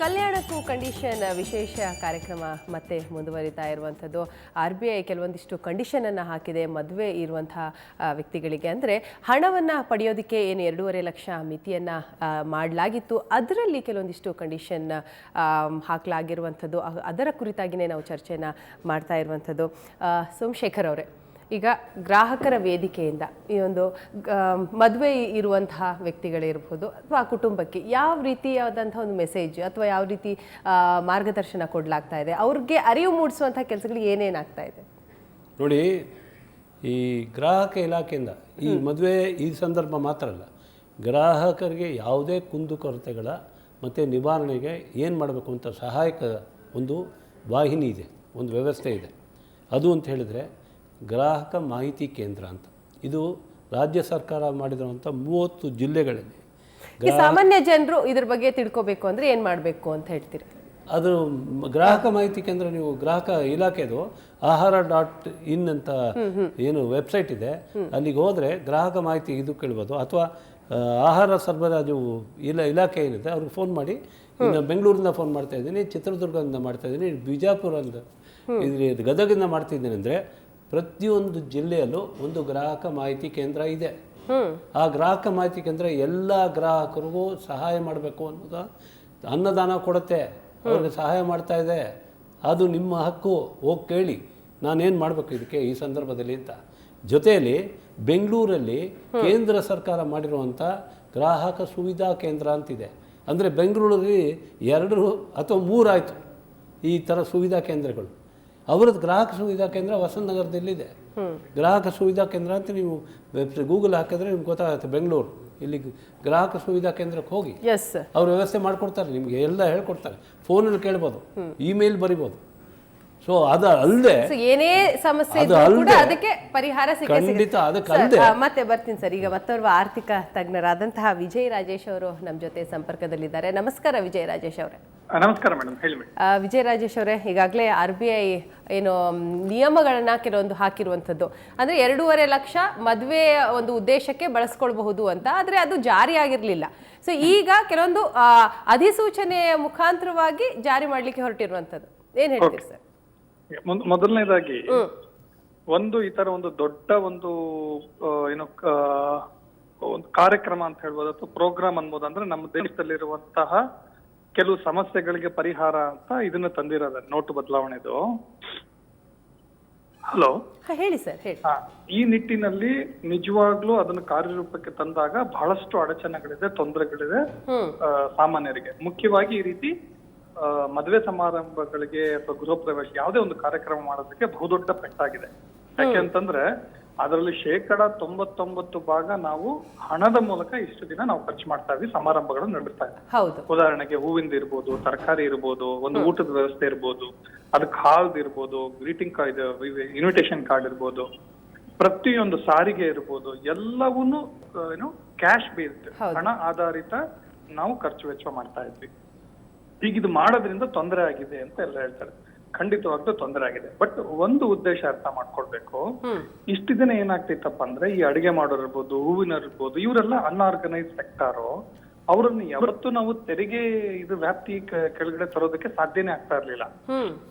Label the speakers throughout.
Speaker 1: ಕಲ್ಯಾಣಕ್ಕೂ condition ವಿಶೇಷ ಕಾರ್ಯಕ್ರಮ ಮತ್ತೆ ಮುಂದುವರಿತಾ ಇರುವಂಥದ್ದು. RBI ಕೆಲವೊಂದಿಷ್ಟು ಕಂಡೀಷನನ್ನು ಹಾಕಿದೆ ಮದುವೆ ಇರುವಂತಹ ವ್ಯಕ್ತಿಗಳಿಗೆ. ಅಂದರೆ ಹಣವನ್ನು ಪಡೆಯೋದಕ್ಕೆ ಏನು 2.5 ಲಕ್ಷ ಮಿತಿಯನ್ನು ಮಾಡಲಾಗಿತ್ತು, ಅದರಲ್ಲಿ ಕೆಲವೊಂದಿಷ್ಟು ಕಂಡೀಷನ್ ಹಾಕಲಾಗಿರುವಂಥದ್ದು. ಅದರ ಕುರಿತಾಗಿಯೇ ನಾವು ಚರ್ಚೆಯನ್ನು ಮಾಡ್ತಾ ಇರುವಂಥದ್ದು. ಸೋಮಶೇಖರ್ ಅವರೇ, ಈಗ ಗ್ರಾಹಕರ ವೇದಿಕೆಯಿಂದ ಈ ಒಂದು ಮದುವೆ ಇರುವಂತಹ ವ್ಯಕ್ತಿಗಳಿರ್ಬೋದು ಅಥವಾ ಕುಟುಂಬಕ್ಕೆ ಯಾವ ರೀತಿಯಾದಂಥ ಒಂದು ಮೆಸೇಜ್ ಅಥವಾ ಯಾವ ರೀತಿ ಮಾರ್ಗದರ್ಶನ ಕೊಡಲಾಗ್ತಾ ಇದೆ, ಅವ್ರಿಗೆ ಅರಿವು ಮೂಡಿಸುವಂಥ ಕೆಲಸಗಳು ಏನೇನಾಗ್ತಾ ಇದೆ?
Speaker 2: ನೋಡಿ, ಈ ಗ್ರಾಹಕ ಇಲಾಖೆಯಿಂದ ಈ ಮದುವೆ ಈ ಸಂದರ್ಭ ಮಾತ್ರ ಅಲ್ಲ, ಗ್ರಾಹಕರಿಗೆ ಯಾವುದೇ ಕುಂದುಕೊರತೆಗಳ ಮತ್ತು ನಿವಾರಣೆಗೆ ಏನು ಮಾಡಬೇಕು ಅಂತ ಸಹಾಯಕ ಒಂದು ವಾಹಿನಿ ಇದೆ, ಒಂದು ವ್ಯವಸ್ಥೆ ಇದೆ. ಅದು ಅಂತ ಹೇಳಿದರೆ ಗ್ರಾಹಕ ಮಾಹಿತಿ ಕೇಂದ್ರ ಅಂತ. ಇದು ರಾಜ್ಯ ಸರ್ಕಾರ ಮಾಡಿರುವಂಥ 30 ಜಿಲ್ಲೆಗಳಲ್ಲಿ
Speaker 1: ಸಾಮಾನ್ಯ ಜನರು ಇದ್ರ ಬಗ್ಗೆ ತಿಳ್ಕೋಬೇಕು ಅಂದರೆ ಏನು ಮಾಡಬೇಕು ಅಂತ ಹೇಳ್ತೀರಿ?
Speaker 2: ಅದು ಗ್ರಾಹಕ ಮಾಹಿತಿ ಕೇಂದ್ರ, ನೀವು ಗ್ರಾಹಕ ಇಲಾಖೆದು ahara.in ಅಂತ ಏನು ವೆಬ್ಸೈಟ್ ಇದೆ, ಅಲ್ಲಿಗೆ ಹೋದರೆ ಗ್ರಾಹಕ ಮಾಹಿತಿ ಇದು ಕೇಳ್ಬೋದು. ಅಥವಾ ಆಹಾರ ಸರಬರಾಜು ಇಲಾಖೆ ಏನಿದೆ ಅವ್ರಿಗೆ ಫೋನ್ ಮಾಡಿ, ಇನ್ನು ಬೆಂಗಳೂರಿಂದ ಫೋನ್ ಮಾಡ್ತಾ ಇದ್ದೀನಿ, ಚಿತ್ರದುರ್ಗದಿಂದ ಮಾಡ್ತಾ ಇದ್ದೀನಿ, ಬಿಜಾಪುರದಿಂದ ಗದಗಿಂದ ಮಾಡ್ತಿದ್ದೀನಿ ಅಂದರೆ ಪ್ರತಿಯೊಂದು ಜಿಲ್ಲೆಯಲ್ಲೂ ಒಂದು ಗ್ರಾಹಕ ಮಾಹಿತಿ ಕೇಂದ್ರ ಇದೆ. ಆ ಗ್ರಾಹಕ ಮಾಹಿತಿ ಕೇಂದ್ರ ಎಲ್ಲ ಗ್ರಾಹಕರಿಗೂ ಸಹಾಯ ಮಾಡಬೇಕು ಅನ್ನೋದು ಅನ್ನದಾನ ಕೊಡುತ್ತೆ, ಅವ್ರಿಗೆ ಸಹಾಯ ಮಾಡ್ತಾ ಇದೆ. ಅದು ನಿಮ್ಮ ಹಕ್ಕು, ಹೋಗಿ ಕೇಳಿ ನಾನೇನು ಮಾಡಬೇಕು ಇದಕ್ಕೆ ಈ ಸಂದರ್ಭದಲ್ಲಿ ಅಂತ. ಜೊತೆಯಲ್ಲಿ ಬೆಂಗಳೂರಲ್ಲಿ ಕೇಂದ್ರ ಸರ್ಕಾರ ಮಾಡಿರುವಂಥ ಗ್ರಾಹಕ ಸುವಿಧಾ ಕೇಂದ್ರ ಅಂತಿದೆ. ಅಂದರೆ ಬೆಂಗಳೂರಲ್ಲಿ 2 ಅಥವಾ 3 ಆಯಿತು ಈ ಥರ ಸುವಿಧಾ ಕೇಂದ್ರಗಳು. ಅವರದ್ದು ಗ್ರಾಹಕ ಸುವಿಧಾ ಕೇಂದ್ರ ಹೊಸನಗರದಲ್ಲಿದೆ. ಗ್ರಾಹಕ ಸುವಿಧಾ ಕೇಂದ್ರ ಅಂತ ನೀವು ಗೂಗಲ್ ಹಾಕಿದ್ರೆ ನಿಮ್ಗೆ ಗೊತ್ತಾಗುತ್ತೆ. ಬೆಂಗಳೂರು ಇಲ್ಲಿ ಗ್ರಾಹಕ ಸುವಿಧಾ ಕೇಂದ್ರಕ್ಕೆ ಹೋಗಿ ಅವ್ರು ವ್ಯವಸ್ಥೆ ಮಾಡಿಕೊಡ್ತಾರೆ, ನಿಮಗೆ ಎಲ್ಲ ಹೇಳ್ಕೊಡ್ತಾರೆ. ಫೋನಲ್ಲಿ ಕೇಳ್ಬೋದು, ಇಮೇಲ್ ಬರಿಬೋದು. ಸೊ ಅದು ಅಲ್ಲದೆ
Speaker 1: ಏನೇ ಸಮಸ್ಯೆ ಅದಕ್ಕೆ ಪರಿಹಾರ
Speaker 2: ಖಂಡಿತ. ಅದಕ್ಕೆ ಅಲ್ಲದೆ
Speaker 1: ಮತ್ತೆ ಬರ್ತೀನಿ ಸರ್. ಈಗ ಮತ್ತೋರ್ವ ಆರ್ಥಿಕ ತಜ್ಞರಾದಂತಹ ವಿಜಯ್ ರಾಜೇಶ್ ಅವರು ನಮ್ಮ ಜೊತೆ ಸಂಪರ್ಕದಲ್ಲಿದ್ದಾರೆ. ನಮಸ್ಕಾರ ವಿಜಯ್ ರಾಜೇಶ್ ಅವರೇ.
Speaker 3: ನಮಸ್ಕಾರ ಮೇಡಮ್, ಹೇಳಿ ಮೇಡಮ್.
Speaker 1: ವಿಜಯ್ ರಾಜೇಶ್ ಅವರೇ, ಈಗಾಗಲೇ RBI ಏನು ನಿಯಮಗಳನ್ನ ಕೆಲವೊಂದು ಹಾಕಿರುವಂಥದ್ದು, ಅಂದರೆ 2.5 ಲಕ್ಷ ಮದುವೆ ಒಂದು ಉದ್ದೇಶಕ್ಕೆ ಬಳಸ್ಕೊಳ್ಬಹುದು ಅಂತ, ಆದರೆ ಅದು ಜಾರಿ ಆಗಿರಲಿಲ್ಲ. ಸೊ ಈಗ ಕೆಲವೊಂದು ಅಧಿಸೂಚನೆಯ ಮುಖಾಂತರವಾಗಿ ಜಾರಿ ಮಾಡಲಿಕ್ಕೆ ಹೊರಟಿರುವಂಥದ್ದು, ಏನು ಹೇಳ್ತೀರಿ ಸರ್?
Speaker 3: ಮೊದಲನೇದಾಗಿ ಈ ತರ ಒಂದು ದೊಡ್ಡ ಒಂದು ಏನು ಒಂದು ಕಾರ್ಯಕ್ರಮ ಅಂತ ಹೇಳ್ಬೋದು ಅಥವಾ ಪ್ರೋಗ್ರಾಮ್ ಅನ್ಬೋದು. ಅಂದ್ರೆ ನಮ್ಮ ದೇಶದಲ್ಲಿರುವಂತಹ ಕೆಲವು ಸಮಸ್ಯೆಗಳಿಗೆ ಪರಿಹಾರ ಅಂತ ಇದನ್ನ ತಂದಿರೋದು ನೋಟು ಬದಲಾವಣೆದು. ಹಲೋ,
Speaker 1: ಹೇಳಿ ಸರ್, ಹೇಳಿ.
Speaker 3: ಈ ನಿಟ್ಟಿನಲ್ಲಿ ನಿಜವಾಗ್ಲೂ ಅದನ್ನು ಕಾರ್ಯರೂಪಕ್ಕೆ ತಂದಾಗ ಬಹಳಷ್ಟು ಅಡಚಣೆಗಳಿದೆ, ತೊಂದರೆಗಳಿದೆ ಸಾಮಾನ್ಯರಿಗೆ. ಮುಖ್ಯವಾಗಿ ಈ ರೀತಿ ಮದುವೆ ಸಮಾರಂಭಗಳಿಗೆ ಅಥವಾ ಗೃಹ ಪ್ರವೇಶ ಯಾವುದೇ ಒಂದು ಕಾರ್ಯಕ್ರಮ ಮಾಡೋದಕ್ಕೆ ಬಹುದೊಡ್ಡ ಪೆಟ್ಟಾಗಿದೆ. ಯಾಕೆ ಅಂತಂದ್ರೆ ಅದರಲ್ಲಿ 99% ನಾವು ಹಣದ ಮೂಲಕ ಇಷ್ಟು ದಿನ ನಾವು ಖರ್ಚು ಮಾಡ್ತಾ ಇದ್ವಿ, ಸಮಾರಂಭಗಳನ್ನು ನಡೆಸ್ತಾ ಇದ್ವಿ. ಉದಾಹರಣೆಗೆ ಹೂವಿಂದ ಇರ್ಬೋದು, ತರಕಾರಿ ಇರ್ಬೋದು, ಒಂದು ಊಟದ ವ್ಯವಸ್ಥೆ ಇರ್ಬೋದು, ಅದಕ್ಕೆ ಹಾಲ್ದ್ ಇರ್ಬೋದು, ಗ್ರೀಟಿಂಗ್ ಕಾರ್ಡ್, ಇನ್ವಿಟೇಷನ್ ಕಾರ್ಡ್ ಇರ್ಬೋದು, ಪ್ರತಿಯೊಂದು ಸಾರಿಗೆ ಇರ್ಬೋದು, ಎಲ್ಲವನ್ನೂ ಏನು ಕ್ಯಾಶ್ ಬೇಸ್ಡ್, ಹಣ ಆಧಾರಿತ ನಾವು ಖರ್ಚು ವೆಚ್ಚ ಮಾಡ್ತಾ ಇದ್ವಿ. ಈಗ ಇದು ಮಾಡೋದ್ರಿಂದ ತೊಂದರೆ ಆಗಿದೆ ಅಂತ ಎಲ್ಲ ಹೇಳ್ತಾರೆ. ಖಂಡಿತವಾಗ್ಲೂ ತೊಂದರೆ ಆಗಿದೆ. ಬಟ್ ಒಂದು ಉದ್ದೇಶ ಅರ್ಥ ಮಾಡ್ಕೊಳ್ಬೇಕು. ಇಷ್ಟು ದಿನ ಏನಾಗ್ತಿತ್ತಪ್ಪ ಅಂದ್ರೆ ಈ ಅಡಿಗೆ ಮಾಡೋರು ಇರ್ಬೋದು, ಹೂವಿನವ್ರು ಇರ್ಬೋದು, ಇವರೆಲ್ಲ ಅನ್ಆರ್ಗನೈಸ್ ಸೆಕ್ಟಾರು. ಅವರನ್ನು ಯಾವತ್ತೂ ನಾವು ತೆರಿಗೆ ಇದು ವ್ಯಾಪ್ತಿ ಕೆಳಗಡೆ ತರೋದಕ್ಕೆ ಸಾಧ್ಯನೇ ಆಗ್ತಾ ಇರ್ಲಿಲ್ಲ.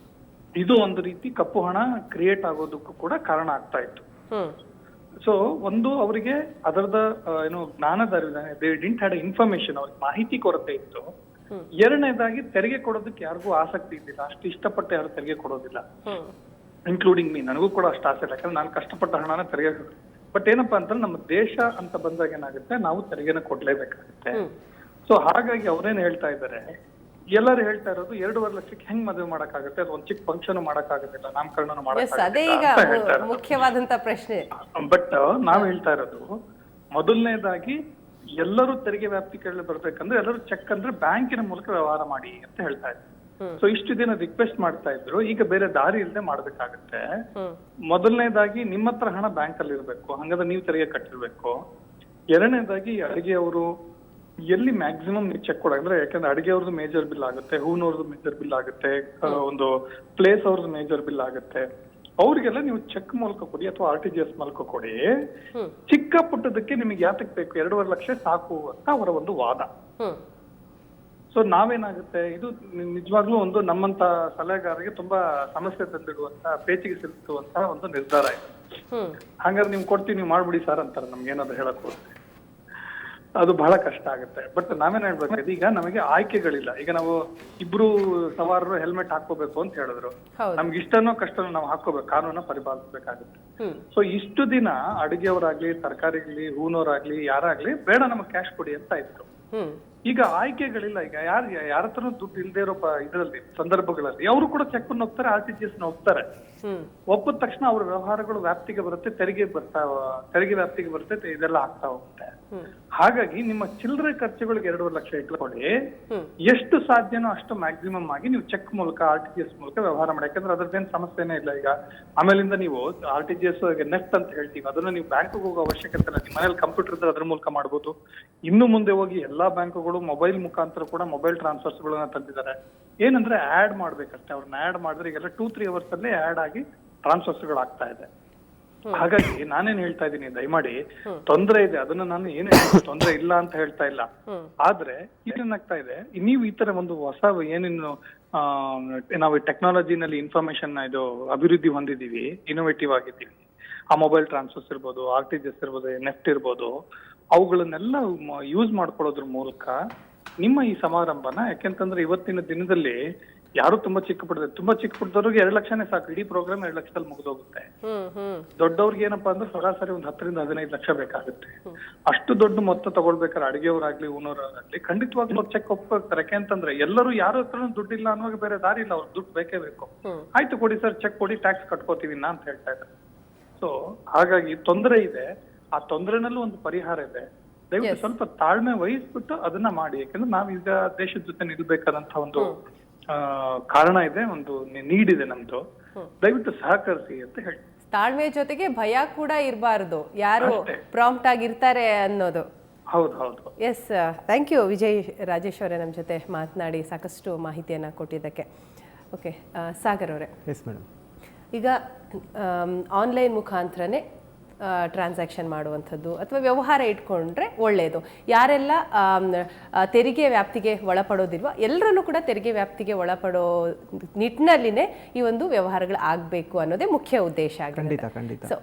Speaker 3: ಇದು ಒಂದು ರೀತಿ ಕಪ್ಪು ಹಣ ಕ್ರಿಯೇಟ್ ಆಗೋದಕ್ಕೂ ಕೂಡ ಕಾರಣ ಆಗ್ತಾ ಇತ್ತು. ಸೊ ಒಂದು ಅವರಿಗೆ ಅದರದ ಏನು ಜ್ಞಾನದ ಅರಿವು, ಡಿಂಟ್ ಹ್ಯಾಡ್ ಇನ್ಫಾರ್ಮೇಶನ್, ಅವ್ರಿಗೆ ಮಾಹಿತಿ ಕೊರತೆ ಇತ್ತು. ಎರಡನೇದಾಗಿ ತೆರಿಗೆ ಕೊಡೋದಕ್ಕೆ ಯಾರಿಗೂ ಆಸಕ್ತಿ ಇದ್ದಿಲ್ಲ, ಅಷ್ಟು ಇಷ್ಟಪಟ್ಟು ಯಾರು ತೆರಿಗೆ ಕೊಡೋದಿಲ್ಲ, ಇನ್ಕ್ಲೂಡಿಂಗ್ ಮೀ. ನನಗೂ ಕೂಡ ಅಷ್ಟು ಆಸೆ ಇಲ್ಲ, ಯಾಕಂದ್ರೆ ನಾನು ಕಷ್ಟಪಟ್ಟ ಹಣನ ತೆರಿಗೆ. ಬಟ್ ಏನಪ್ಪಾ ಅಂತಂದ್ರೆ ನಮ್ಮ ದೇಶ ಅಂತ ಬಂದಾಗ ಏನಾಗುತ್ತೆ, ನಾವು ತೆರಿಗೆನ ಕೊಡ್ಲೇಬೇಕಾಗುತ್ತೆ. ಸೊ ಹಾಗಾಗಿ ಅವ್ರೇನ್ ಹೇಳ್ತಾ ಇದ್ದಾರೆ, ಎಲ್ಲರೂ ಹೇಳ್ತಾ ಇರೋದು 2.5 ಲಕ್ಷಕ್ಕೆ ಹೆಂಗ್ ಮದುವೆ ಮಾಡಕ್ಕಾಗುತ್ತೆ, ಅದು ಒಂದ್ ಚಿಕ್ಕ ಫಂಕ್ಷನ್ ಮಾಡಕ್ಕಾಗುತ್ತಿಲ್ಲ, ನಾಮಕರಣ ಮಾಡಕ್ಕಾಗುತ್ತೆ,
Speaker 1: ಮುಖ್ಯವಾದಂತ ಪ್ರಶ್ನೆ.
Speaker 3: ಬಟ್ ನಾವ್ ಹೇಳ್ತಾ ಇರೋದು ಮೊದಲನೇದಾಗಿ ಎಲ್ಲರೂ ತೆರಿಗೆ ವ್ಯಾಪ್ತಿ ಕೆಳಗೆ ಬರ್ಬೇಕಂದ್ರೆ ಎಲ್ಲರೂ ಚೆಕ್ ಅಂದ್ರೆ ಬ್ಯಾಂಕಿನ ಮೂಲಕ ವ್ಯವಹಾರ ಮಾಡಿ ಅಂತ ಹೇಳ್ತಾ ಇದ್ರು. ಸೊ ಇಷ್ಟು ದಿನ ರಿಕ್ವೆಸ್ಟ್ ಮಾಡ್ತಾ ಇದ್ರು, ಈಗ ಬೇರೆ ದಾರಿ ಇಲ್ಲದೆ ಮಾಡ್ಬೇಕಾಗತ್ತೆ. ಮೊದಲನೇದಾಗಿ ನಿಮ್ಮ ಹತ್ರ ಹಣ ಬ್ಯಾಂಕ್ ಅಲ್ಲಿ ಇರ್ಬೇಕು, ಹಂಗಾದ್ರೆ ನೀವು ತೆರಿಗೆ ಕಟ್ಟಿರ್ಬೇಕು. ಎರಡನೇದಾಗಿ ಅಡಿಗೆ ಅವರು ಎಲ್ಲಿ ಮ್ಯಾಕ್ಸಿಮಮ್ ನೀವು ಚೆಕ್ ಕೊಡಂದ್ರೆ, ಯಾಕಂದ್ರೆ ಅಡಿಗೆ ಅವ್ರದ್ದು ಮೇಜರ್ ಬಿಲ್ ಆಗುತ್ತೆ, ಹೂವಿನವ್ರದ್ದು ಮೇಜರ್ ಬಿಲ್ ಆಗುತ್ತೆ, ಒಂದು ಪ್ಲೇಸ್ ಅವ್ರದ್ದು ಮೇಜರ್ ಬಿಲ್ ಆಗುತ್ತೆ. ಅವ್ರಿಗೆಲ್ಲ ನೀವು ಚೆಕ್ ಮೂಲಕ ಕೊಡಿ ಅಥವಾ RTGS ಮೂಲಕ ಕೊಡಿ. ಚಿಕ್ಕ ಪುಟ್ಟದಕ್ಕೆ ನಿಮಗೆ ಯಾತಕ್ಕೆ ಬೇಕು, 2.5 ಲಕ್ಷ ಸಾಕು ಅಂತ ಅವರ ಒಂದು ವಾದ. ಸೊ ನಾವೇನಾಗುತ್ತೆ, ಇದು ನಿಜವಾಗ್ಲೂ ಒಂದು ನಮ್ಮಂತ ಸಲಹೆಗಾರರಿಗೆ ತುಂಬಾ ಸಮಸ್ಯೆ ತಂದಿಡುವಂತ, ಪೇಚಿಗೆ ಸಿಲುಕುವಂತ ಒಂದು ನಿರ್ಧಾರ ಇದೆ. ಹಂಗಾದ್ರೆ ನಿಮ್ಗೆ ಕೊಡ್ತೀವಿ, ನೀವು ಮಾಡ್ಬಿಡಿ ಸರ್ ಅಂತಾರೆ ನಮ್ಗೆ ಏನಾದ್ರು ಹೇಳಕ್ ಹೋದ್ರೆ. ಅದು ಬಹಳ ಕಷ್ಟ ಆಗುತ್ತೆ. ಬಟ್ ನಾವೇನ್ ಹೇಳ್ಬೇಕು, ಈಗ ನಮಗೆ ಆಯ್ಕೆಗಳಿಲ್ಲ. ಈಗ ನಾವು ಇಬ್ರು ಸವಾರರು ಹೆಲ್ಮೆಟ್ ಹಾಕೋಬೇಕು ಅಂತ ಹೇಳಿದ್ರು, ನಮ್ಗೆ ಇಷ್ಟನೋ ಕಷ್ಟನೋ ನಾವು ಹಾಕೋಬೇಕು, ಕಾನೂನ ಪರಿಪಾಲಿಸಬೇಕಾಗುತ್ತೆ. ಸೊ ಇಷ್ಟು ದಿನ ಅಡುಗೆಯವರಾಗ್ಲಿ, ತರಕಾರಿಗ್ಲಿ, ಹೂನವರಾಗ್ಲಿ, ಯಾರಾಗ್ಲಿ ಬೇಡ ನಮಗೆ ಕ್ಯಾಶ್ ಕೊಡಿ ಅಂತ ಇತ್ತು. ಈಗ ಆಯ್ಕೆಗಳಿಲ್ಲ. ಈಗ ಯಾರ ಹತ್ರ ದುಡ್ಡು ಇಲ್ಲದೆ ಇರೋ ಇದರಲ್ಲಿ ಸಂದರ್ಭಗಳಲ್ಲಿ ಅವರು ಕೂಡ ಚೆಕ್ ಅನ್ನು ಹೋಗ್ತಾರೆ, RTGS ಹೋಗ್ತಾರೆ. ಒಪ್ಪಿದ ತಕ್ಷಣ ಅವ್ರ ವ್ಯವಹಾರಗಳು ವ್ಯಾಪ್ತಿಗೆ ಬರುತ್ತೆ, ತೆರಿಗೆ ವ್ಯಾಪ್ತಿಗೆ ಬರುತ್ತೆ, ಇದೆಲ್ಲ ಆಗ್ತಾ ಹೋಗುತ್ತೆ. ಹಾಗಾಗಿ ನಿಮ್ಮ ಚಿಲ್ಲರೆ ಖರ್ಚುಗಳಿಗೆ 2.5 ಲಕ್ಷ ಇಟ್ಕೊಳ್ಳಿ. ಎಷ್ಟು ಸಾಧ್ಯನೋ ಅಷ್ಟು ಮ್ಯಾಕ್ಸಿಮಮ್ ಆಗಿ ನೀವು ಚೆಕ್ ಮೂಲಕ, RTGS ಮೂಲಕ ವ್ಯವಹಾರ ಮಾಡಿ. ಯಾಕಂದ್ರೆ ಅದ್ರದ್ದೇನು ಸಮಸ್ಯೆನೇ ಇಲ್ಲ. ಈಗ ಆಮೇಲಿಂದ ನೀವು RTGS ನೆಫ್ಟ್ ಅಂತ ಹೇಳ್ತೀವಿ, ಅದನ್ನ ನೀವು ಬ್ಯಾಂಕ್ಗೆ ಹೋಗೋ ಅವಶ್ಯಕತೆ ಇಲ್ಲ. ನಿಮ್ಮ ಮನೇಲಿ ಕಂಪ್ಯೂಟರ್ ಇದ್ರೆ ಅದ್ರ ಮೂಲಕ ಮಾಡ್ಬೋದು. ಇನ್ನು ಮುಂದೆ ಹೋಗಿ ಎಲ್ಲಾ ಬ್ಯಾಂಕ್ಗಳು ಮೊಬೈಲ್ ಮುಖಾಂತರ ಕೂಡ ಮೊಬೈಲ್ ಟ್ರಾನ್ಸ್ಫರ್ಸ್ ಗಳನ್ನ ತಂದಿದ್ದಾರೆ. ಏನಂದ್ರೆ ಆಡ್ ಮಾಡ್ಬೇಕಷ್ಟೇ. ಅವ್ರನ್ನ ಆಡ್ ಮಾಡಿದ್ರೆ ಈಗೆಲ್ಲ 2-3 ಅವರ್ಸ್ ಅಲ್ಲೇ ಆಡ್ ಆಗಿ ಟ್ರಾನ್ಸ್ಫರ್ಸ್ ಗಳು ಆಗ್ತಾ ಇದೆ. ಹಾಗಾಗಿ ನಾನೇನ್ ಹೇಳ್ತಾ ಇದ್ದೀನಿ, ದಯಮಾಡಿ ತೊಂದರೆ ಇದೆ, ಅದನ್ನ ನಾನು ಏನು ತೊಂದರೆ ಇಲ್ಲ ಅಂತ ಹೇಳ್ತಾ ಇಲ್ಲ. ಆದ್ರೆ ಏನಾಗ್ತಾ ಇದೆ, ನೀವು ಈ ತರ ಒಂದು ಹೊಸ ಏನೇನು ನಾವು ಟೆಕ್ನಾಲಜಿನಲ್ಲಿ ಇನ್ಫಾರ್ಮೇಶನ್ ಇದು ಅಭಿವೃದ್ಧಿ ಹೊಂದಿದೀವಿ, ಇನೋವೇಟಿವ್ ಆಗಿದ್ದೀವಿ. ಆ ಮೊಬೈಲ್ ಟ್ರಾನ್ಸ್ಫರ್ಸ್ ಇರ್ಬೋದು, RTGS ಇರ್ಬೋದು, ನೆಫ್ಟ್ ಇರ್ಬೋದು, ಅವುಗಳನ್ನೆಲ್ಲ ಯೂಸ್ ಮಾಡ್ಕೊಳ್ಳೋದ್ರ ಮೂಲಕ ನಿಮ್ಮ ಈ ಸಮಾರಂಭನ, ಯಾಕೆಂತಂದ್ರೆ ಇವತ್ತಿನ ದಿನದಲ್ಲಿ ಯಾರು ತುಂಬಾ ಚಿಕ್ಕ ಪುಟ್ಟದವ್ರಿಗೆ 2 ಲಕ್ಷನೇ ಸಾಕು. ಇಡೀ ಪ್ರೋಗ್ರಾಮ್ 2 ಲಕ್ಷದಲ್ಲಿ ಮುಗಿದೋಗುತ್ತೆ. ದೊಡ್ಡವ್ರಿಗೆ ಏನಪ್ಪಾ ಅಂದ್ರೆ ಸರಾಸರಿ ಒಂದು 10ರಿಂದ 15 ಲಕ್ಷ ಬೇಕಾಗುತ್ತೆ. ಅಷ್ಟು ದೊಡ್ಡ ಮೊತ್ತ ತಗೊಳ್ಬೇಕಾದ್ರೆ ಅಡುಗೆಯವರಾಗ್ಲಿ, ಊನವರಾಗ್ಲಿ ಖಂಡಿತವಾಗ್ಲೂ ಚೆಕ್ ಒಪ್ಪಿರ್ತಾರೆ. ಯಾಕೆಂತಂದ್ರೆ ಎಲ್ಲರೂ ಯಾರ ಹತ್ರ ದುಡ್ಡಿಲ್ಲ ಅನ್ನೋವಾಗ ಬೇರೆ ದಾರಿ ಇಲ್ಲ, ಅವ್ರಿಗೆ ದುಡ್ಡು ಬೇಕೇ ಬೇಕು. ಆಯ್ತು ಕೊಡಿ ಸರ್, ಚೆಕ್ ಕೊಡಿ, ಟ್ಯಾಕ್ಸ್ ಕಟ್ಕೋತೀವಿ ಅಂತ ಹೇಳ್ತಾ ಇದ್ದಾರೆ. ಸೊ ಹಾಗಾಗಿ ತೊಂದರೆ ಇದೆ. ಆ ತೊಂದರೆನಲ್ಲೂ ಒಂದು ಪರಿಹಾರ ಇದೆ. ದಯವಿಟ್ಟು ಸ್ವಲ್ಪ ತಾಳ್ಮೆ ವಹಿಸ್ಬಿಟ್ಟು ಅದನ್ನ ಮಾಡಿ. ಯಾಕಂದ್ರೆ ನಾವೀಗ ದೇಶದ ಜೊತೆ ನಿಲ್ಬೇಕಾದಂತ ಒಂದು ಕಾರಣ ಇದೆ, ಒಂದು ನೀಡಿದೆ ನಮ್ದು. ದಯವಿಟ್ಟು ಸಹಕರಿಸಿ ಅಂತ ಹೇಳಿ.
Speaker 1: ತಾಳ್ಮೆ ಜೊತೆಗೆ ಭಯ ಕೂಡ ಇರಬಾರ್ದು, ಯಾರು ಪ್ರಾಂಪ್ಟ್ ಆಗಿರ್ತಾರೆ ಅನ್ನೋದು.
Speaker 3: ಹೌದು.
Speaker 1: Yes, thank you Vijay Rajesh ಅವರೇ, ನಮ್ಮ ಜೊತೆ ಮಾತನಾಡಿ ಸಾಕಷ್ಟು ಮಾಹಿತಿಯನ್ನು ಕೊಟ್ಟಿದ್ದಕ್ಕೆ. ಓಕೆ, ಸಾಗರ್ ಅವರೇ.
Speaker 4: Yes madam.
Speaker 1: ಈಗ ಆನ್ಲೈನ್ ಮುಖಾಂತರನೇ ಟ್ರಾನ್ಸಾಕ್ಷನ್ ಮಾಡುವಂಥದ್ದು ಅಥವಾ ವ್ಯವಹಾರ ಇಟ್ಕೊಂಡ್ರೆ ಒಳ್ಳೆಯದು. ಯಾರೆಲ್ಲ ತೆರಿಗೆ ವ್ಯಾಪ್ತಿಗೆ ಒಳಪಡೋದಿಲ್ವ, ಎಲ್ಲರನ್ನೂ ಕೂಡ ತೆರಿಗೆ ವ್ಯಾಪ್ತಿಗೆ ಒಳಪಡೋ ನಿಟ್ಟಿನಲ್ಲಿನೇ ಈ ಒಂದು ವ್ಯವಹಾರಗಳು ಆಗಬೇಕು ಅನ್ನೋದೇ ಮುಖ್ಯ ಉದ್ದೇಶ ಆಗಿದೆ. ಸೊ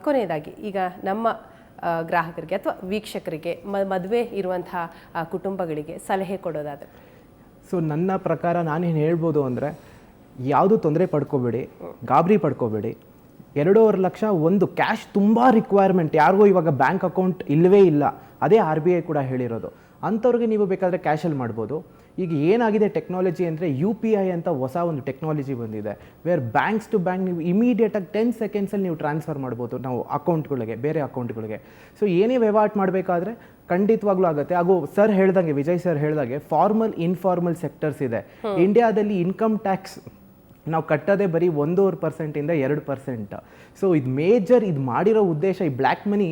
Speaker 1: ಕೊನೆಯದಾಗಿ ಈಗ ನಮ್ಮ ಗ್ರಾಹಕರಿಗೆ ಅಥವಾ ವೀಕ್ಷಕರಿಗೆ, ಮದುವೆ ಇರುವಂತಹ ಕುಟುಂಬಗಳಿಗೆ ಸಲಹೆ ಕೊಡೋದಾದರೆ?
Speaker 4: ಸೊ ನನ್ನ ಪ್ರಕಾರ ನಾನೇನು ಹೇಳ್ಬೋದು ಅಂದರೆ, ಯಾವುದು ತೊಂದರೆ ಪಡ್ಕೋಬೇಡಿ, ಗಾಬರಿ ಪಡ್ಕೋಬೇಡಿ. 2.5 ಲಕ್ಷ ಒಂದು ಕ್ಯಾಶ್ ತುಂಬ ರಿಕ್ವೈರ್ಮೆಂಟ್. ಯಾರಿಗೂ ಇವಾಗ ಬ್ಯಾಂಕ್ ಅಕೌಂಟ್ ಇಲ್ಲವೇ ಇಲ್ಲ, ಅದೇ RBI ಕೂಡ ಹೇಳಿರೋದು. ಅಂಥವ್ರಿಗೆ ನೀವು ಬೇಕಾದರೆ ಕ್ಯಾಶಲ್ಲಿ ಮಾಡ್ಬೋದು. ಈಗ ಏನಾಗಿದೆ ಟೆಕ್ನಾಲಜಿ ಅಂದರೆ, UPI ಅಂತ ಹೊಸ ಒಂದು ಟೆಕ್ನಾಲಜಿ ಬಂದಿದೆ, ವೇರ್ ಬ್ಯಾಂಕ್ಸ್ ಟು ಬ್ಯಾಂಕ್ ನೀವು ಇಮಿಡಿಯೇಟಾಗಿ 10 ಸೆಕೆಂಡ್ಸಲ್ಲಿ ನೀವು ಟ್ರಾನ್ಸ್ಫರ್ ಮಾಡ್ಬೋದು ನಾವು ಅಕೌಂಟ್ಗಳಿಗೆ, ಬೇರೆ ಅಕೌಂಟ್ಗಳಿಗೆ. ಸೊ ಏನೇ ವ್ಯವಹಾರ ಮಾಡಬೇಕಾದ್ರೆ ಖಂಡಿತವಾಗ್ಲೂ ಆಗುತ್ತೆ. ಹಾಗೂ ಸರ್ ಹೇಳ್ದಂಗೆ, ವಿಜಯ್ ಸರ್ ಹೇಳ್ದಂಗೆ, ಫಾರ್ಮಲ್ ಇನ್ಫಾರ್ಮಲ್ ಸೆಕ್ಟರ್ಸ್ ಇದೆ. ಇಂಡಿಯಾದಲ್ಲಿ ಇನ್ಕಮ್ ಟ್ಯಾಕ್ಸ್ ನಾವು ಕಟ್ಟೋದೇ ಬರೀ 1.5% ಇಂದ 2%. ಸೊ ಇದು ಮೇಜರ್, ಇದು ಮಾಡಿರೋ ಉದ್ದೇಶ, ಈ ಬ್ಲ್ಯಾಕ್ ಮನಿ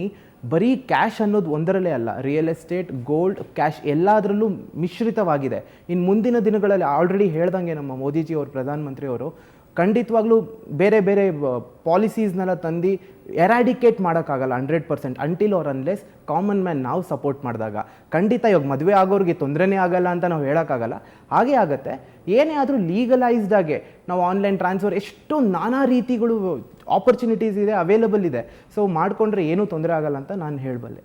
Speaker 4: ಬರೀ ಕ್ಯಾಶ್ ಅನ್ನೋದು ಒಂದರಲ್ಲೇ ಅಲ್ಲ, ರಿಯಲ್ ಎಸ್ಟೇಟ್, ಗೋಲ್ಡ್, ಕ್ಯಾಶ್ ಎಲ್ಲದರಲ್ಲೂ ಮಿಶ್ರಿತವಾಗಿದೆ. ಇನ್ನು ಮುಂದಿನ ದಿನಗಳಲ್ಲಿ ಆಲ್ರೆಡಿ ಹೇಳ್ದಂಗೆ ನಮ್ಮ ಮೋದಿಜಿ ಅವರು, ಪ್ರಧಾನಮಂತ್ರಿಯವರು ಖಂಡಿತವಾಗ್ಲೂ ಬೇರೆ ಬೇರೆ ಪಾಲಿಸೀಸ್ನೆಲ್ಲ ತಂದು ಎರಾಡಿಕೇಟ್ ಮಾಡೋಕ್ಕಾಗಲ್ಲ 100% until or unless common man ನಾವು ಸಪೋರ್ಟ್ ಮಾಡಿದಾಗ. ಖಂಡಿತ ಇವಾಗ ಮದುವೆ ಆಗೋರಿಗೆ ತೊಂದರೆನೇ ಆಗಲ್ಲ ಅಂತ ನಾವು ಹೇಳೋಕ್ಕಾಗಲ್ಲ, ಹಾಗೇ ಆಗುತ್ತೆ. ಏನೇ ಆದರೂ ಲೀಗಲೈಸ್ಡ್ ಆಗಿ ನಾವು ಆನ್ಲೈನ್ ಟ್ರಾನ್ಸ್ಫರ್, ಎಷ್ಟು ನಾನಾ ರೀತಿಗಳು ಆಪರ್ಚುನಿಟೀಸ್ ಇದೆ, ಅವೈಲಬಲ್ ಇದೆ. ಸೊ ಮಾಡಿಕೊಂಡ್ರೆ ಏನೂ ತೊಂದರೆ ಆಗಲ್ಲ ಅಂತ ನಾನು ಹೇಳಬಲ್ಲೆ.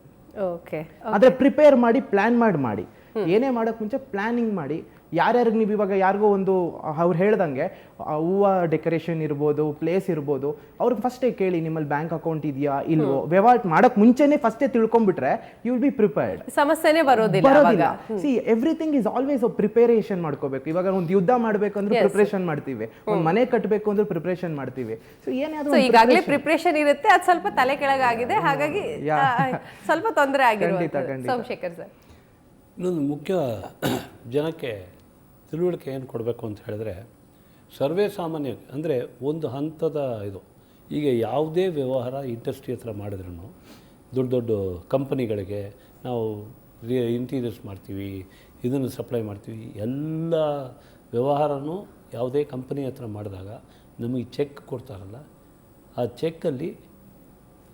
Speaker 1: ಓಕೆ,
Speaker 4: ಆದರೆ ಪ್ರಿಪೇರ್ ಮಾಡಿ, ಪ್ಲ್ಯಾನ್ ಮಾಡಿ, ಏನೇ ಮಾಡೋಕ್ಕೆ ಮುಂಚೆ ಪ್ಲ್ಯಾನಿಂಗ್ ಮಾಡಿ. ಯಾರ್ಯಾರಿಗೆ ನೀವು ಇವಾಗ ಯಾರಿಗೋ ಒಂದು ಅವ್ರು ಹೇಳ್ದಂಗೆ ಹೂವು ಡೆಕೋರೇಷನ್ ಇರ್ಬೋದು, ಪ್ಲೇಸ್ ಇರ್ಬೋದು, ಅವ್ರಿಗೆ ಫಸ್ಟೇ ಕೇಳಿ ನಿಮ್ಮಲ್ಲಿ ಬ್ಯಾಂಕ್ ಅಕೌಂಟ್ ಇದೆಯಾ ಇಲ್ವೋ. ವ್ಯವಹಾರ ಮಾಡೋಕ್ಕೆ ಮುಂಚೆನೇ ಫಸ್ಟೇ ತಿಳ್ಕೊಂಡ್ಬಿಟ್ರೆ ಯು ವಿಲ್ ಬಿ ಪ್ರಿಪೇರ್ಡ್.
Speaker 1: ಸಮಸ್ಯೆನೇ ಬರೋದಿಲ್ಲ.
Speaker 4: C everything is always preparation ಮಾಡ್ಕೋಬೇಕು. ಇವಾಗ ಒಂದು ಯುದ್ಧ ಮಾಡಬೇಕು ಅಂದ್ರೆ ಪ್ರಿಪರೇಷನ್ ಮಾಡ್ತೀವಿ, ಒಂದು ಮನೆ ಕಟ್ಟಬೇಕು ಅಂದ್ರೆ ಪ್ರಿಪರೇಷನ್ ಮಾಡ್ತೀವಿ. ಸೊ ಏನಾದರೂ
Speaker 1: ಈಗಾಗಲೇ ಪ್ರಿಪರೇಷನ್ ಇರುತ್ತೆ, ಅದು ಸ್ವಲ್ಪ ತಲೆ ಕೆಳಗಾಗಿದೆ, ಹಾಗಾಗಿ ಸ್ವಲ್ಪ ತೊಂದರೆ ಆಗಿರುತ್ತೆ. ಸೋಮಶೇಖರ್ ಸರ್,
Speaker 2: ಇನ್ನೊಂದು ಮುಖ್ಯ ಜನಕ್ಕೆ ತಿಳುವಳಿಕೆ ಏನು ಕೊಡಬೇಕು ಅಂತ ಹೇಳಿದ್ರೆ, ಸರ್ವೇ ಸಾಮಾನ್ಯ ಅಂದರೆ ಒಂದು ಹಂತದ ಇದು. ಈಗ ಯಾವುದೇ ವ್ಯವಹಾರ ಇಂಡಸ್ಟ್ರಿ ಹತ್ರ ಮಾಡಿದ್ರೂ, ದೊಡ್ಡ ದೊಡ್ಡ ಕಂಪನಿಗಳಿಗೆ ನಾವು ಇಂಟೀರಿಯರ್ಸ್ ಮಾಡ್ತೀವಿ, ಇದನ್ನು ಸಪ್ಲೈ ಮಾಡ್ತೀವಿ, ಎಲ್ಲ ವ್ಯವಹಾರನೂ ಯಾವುದೇ ಕಂಪನಿ ಹತ್ರ ಮಾಡಿದಾಗ ನಮಗೆ ಚೆಕ್ ಕೊಡ್ತಾರಲ್ಲ, ಆ ಚೆಕ್ಕಲ್ಲಿ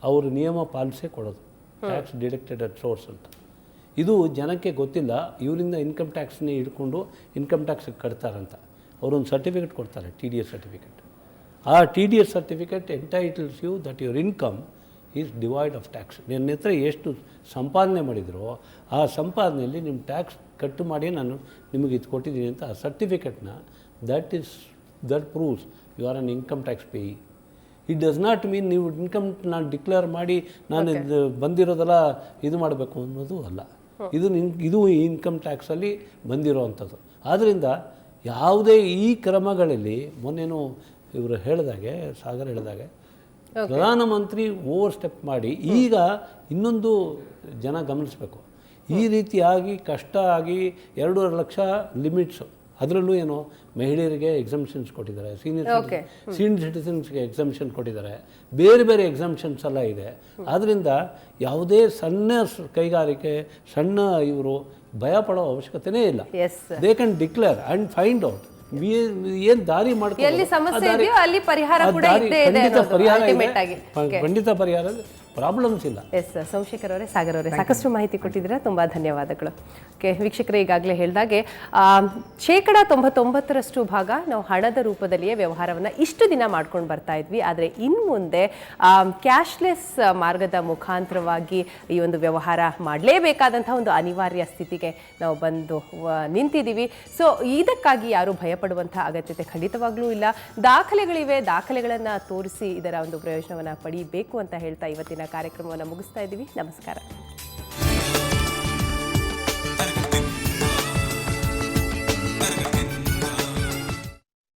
Speaker 2: ಅವರು ನಿಯಮ ಪಾಲಿಸೇ ಕೊಡೋದು, ಟ್ಯಾಕ್ಸ್ ಡಿಡಕ್ಟೆಡ್ ಅಟ್ ಸೋರ್ಸ್ ಅಂತ. ಇದು ಜನಕ್ಕೆ ಗೊತ್ತಿಲ್ಲ, ಇವರಿಂದ ಇನ್ಕಮ್ ಟ್ಯಾಕ್ಸ್ನೇ ಹಿಡ್ಕೊಂಡು ಇನ್ಕಮ್ ಟ್ಯಾಕ್ಸ್ ಕಟ್ತಾರಂತ. ಅವರೊಂದು ಸರ್ಟಿಫಿಕೇಟ್ ಕೊಡ್ತಾರೆ, TDS ಸರ್ಟಿಫಿಕೇಟ್. ಆ TDS certificate entitles you that your income is devoid of tax. ನನ್ನ ಹತ್ರ ಎಷ್ಟು ಸಂಪಾದನೆ ಮಾಡಿದ್ರೋ ಆ ಸಂಪಾದನೆಯಲ್ಲಿ ನಿಮ್ಮ ಟ್ಯಾಕ್ಸ್ ಕಟ್ಟು ಮಾಡಿ ನಾನು ನಿಮಗೆ ಇದು ಕೊಟ್ಟಿದ್ದೀನಿ ಅಂತ ಆ ಸರ್ಟಿಫಿಕೇಟ್ನ that proves you are an income tax payee. It does not mean ನೀವು ಇನ್ಕಮ್ನ ಡಿಕ್ಲೇರ್ ಮಾಡಿ ನಾನು ಇದು ಬಂದಿರೋದೆಲ್ಲ ಇದು ಮಾಡಬೇಕು ಅನ್ನೋದು ಅಲ್ಲ. ಇದು ಇನ್ಕಮ್ ಟ್ಯಾಕ್ಸಲ್ಲಿ ಬಂದಿರೋ ಅಂಥದ್ದು. ಆದ್ದರಿಂದ ಯಾವುದೇ ಈ ಕ್ರಮಗಳಲ್ಲಿ ಮೊನ್ನೆನೂ ಇವರು ಹೇಳಿದಾಗೆ, ಸಾಗರ್ ಹೇಳಿದಾಗೆ, ಪ್ರಧಾನಮಂತ್ರಿ ಓವರ್ ಸ್ಟೆಪ್ ಮಾಡಿ ಈಗ ಇನ್ನೊಂದು ಜನ ಗಮನಿಸಬೇಕು. ಈ ರೀತಿಯಾಗಿ ಕಷ್ಟ ಆಗಿ 2.5 ಲಕ್ಷ ಲಿಮಿಟ್ಸು, ಅದರಲ್ಲೂ ಏನು ಮಹಿಳೆಯರಿಗೆ ಎಕ್ಸಮ್ಷನ್ಸ್ ಕೊಟ್ಟಿದ್ದಾರೆ, ಸೀನಿಯರ್ ಸಿಟಿಸನ್ಸ್ಗೆ ಎಕ್ಸಮ್ಷನ್ ಕೊಟ್ಟಿದ್ದಾರೆ, ಬೇರೆ ಬೇರೆ ಎಕ್ಸಮ್ಷನ್ಸ್ ಎಲ್ಲ ಇದೆ. ಆದ್ದರಿಂದ ಯಾವುದೇ ಸಣ್ಣ ಕೈಗಾರಿಕೆ, ಸಣ್ಣ ಇವರು ಭಯ ಪಡೋ ಅವಶ್ಯಕತೆನೇ ಇಲ್ಲ. They can declare and find out ಏನು ದಾರಿ ಮಾಡ್ತಾರೆ,
Speaker 1: ಎಲ್ಲಿ ಸಮಸ್ಯೆ ಇದೆಯೋ ಅಲ್ಲಿ ಪರಿಹಾರ ಕೂಡ ಇದ್ದೇ ಇದೆ ಅಲ್ಟಿಮೇಟ್ ಆಗಿ.
Speaker 2: ಖಂಡಿತ ಪರಿಹಾರ, ಪ್ರಾಬ್ಲಮ್ಸ್ ಇಲ್ಲ.
Speaker 1: ಸೋಮಶೇಖರ್ ಅವರೇ, ಸಾಗರ್ ಅವರೇ, ಸಾಕಷ್ಟು ಮಾಹಿತಿ ಕೊಟ್ಟಿದ್ದೀರಾ, ತುಂಬ ಧನ್ಯವಾದಗಳು. ಓಕೆ ವೀಕ್ಷಕರೇ, ಈಗಾಗಲೇ ಹೇಳಿದಾಗೆ 99% ಭಾಗ ನಾವು ಹಣದ ರೂಪದಲ್ಲಿಯೇ ವ್ಯವಹಾರವನ್ನು ಇಷ್ಟು ದಿನ ಮಾಡ್ಕೊಂಡು ಬರ್ತಾ ಇದ್ವಿ. ಆದರೆ ಇನ್ನು ಮುಂದೆ ಕ್ಯಾಶ್ಲೆಸ್ ಮಾರ್ಗದ ಮುಖಾಂತರವಾಗಿ ಈ ಒಂದು ವ್ಯವಹಾರ ಮಾಡಲೇಬೇಕಾದಂಥ ಒಂದು ಅನಿವಾರ್ಯ ಸ್ಥಿತಿಗೆ ನಾವು ಬಂದು ನಿಂತಿದ್ದೀವಿ. ಸೊ ಇದಕ್ಕಾಗಿ ಯಾರು ಭಯಪಡುವಂಥ ಅಗತ್ಯತೆ ಖಂಡಿತವಾಗ್ಲೂ ಇಲ್ಲ. ದಾಖಲೆಗಳಿವೆ, ದಾಖಲೆಗಳನ್ನು ತೋರಿಸಿ ಇದರ ಒಂದು ಪ್ರಯೋಜನವನ್ನು ಪಡೀಬೇಕು ಅಂತ ಹೇಳ್ತಾ ಇವತ್ತಿನ ಕಾರ್ಯಕ್ರಮವನ್ನು ಮುಗಿಸ್ತಾ ಇದ್ದೀವಿ. ನಮಸ್ಕಾರ.